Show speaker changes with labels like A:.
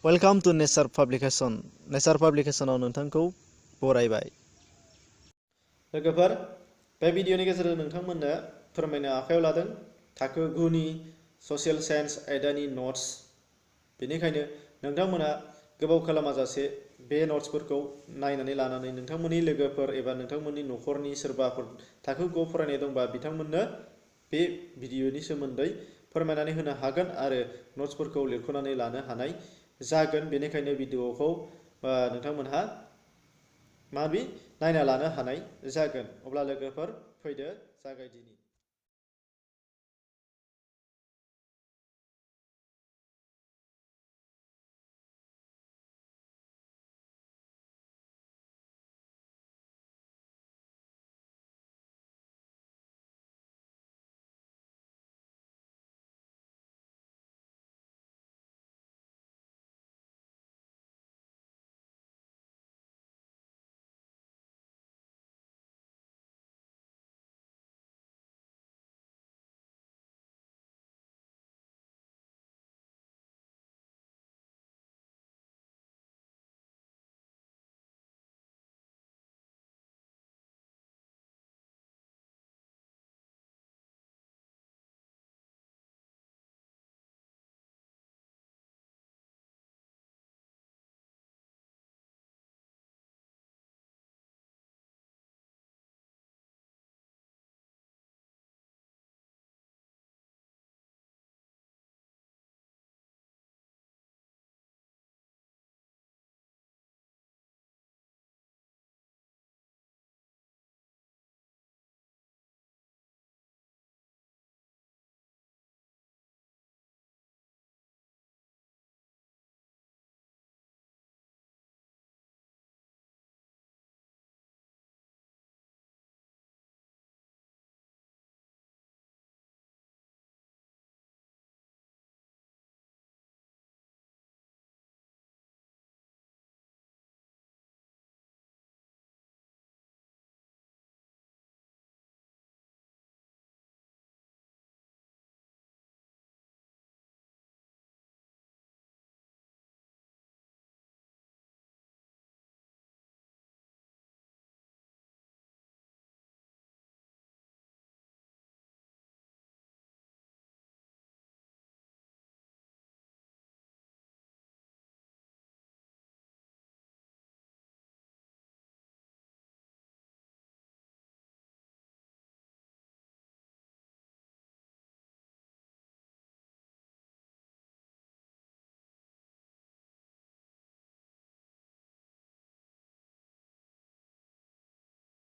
A: Welcome to nature publication. नेचार पाब्लिकेशनाव नोंथांखौ बरायबाय। लोगोफोर, बे भिडिअनि गेजेरजों नोंथांमोननो फोरमायनो आखायाव लादों थाखो 9 नि ससियेल साइन्स आयदानि नट्स। बेनिखायनो नोंथांमोना गोबाव खालामाजासे बे नट्सफोरखौ नायनानै लानानै नोंथांमोननि लोगोफोर एबा नोंथांमोननि न'खरनि सोरबाफोर थाखो 9 फरायनाय दंबा बिथांमोननो बे भिडिअनि सोमोन्दै फोरमायनानै होनो हागोन आरो नट्सफोरखौ लिरख'नानै लानो हानाय जागोन। बेनिखायनो भिडिअखौ नोंथांमोनहा नायना लानो हानाय जागोन। अब्ला लोगोफोर फैदो जागायदिनि।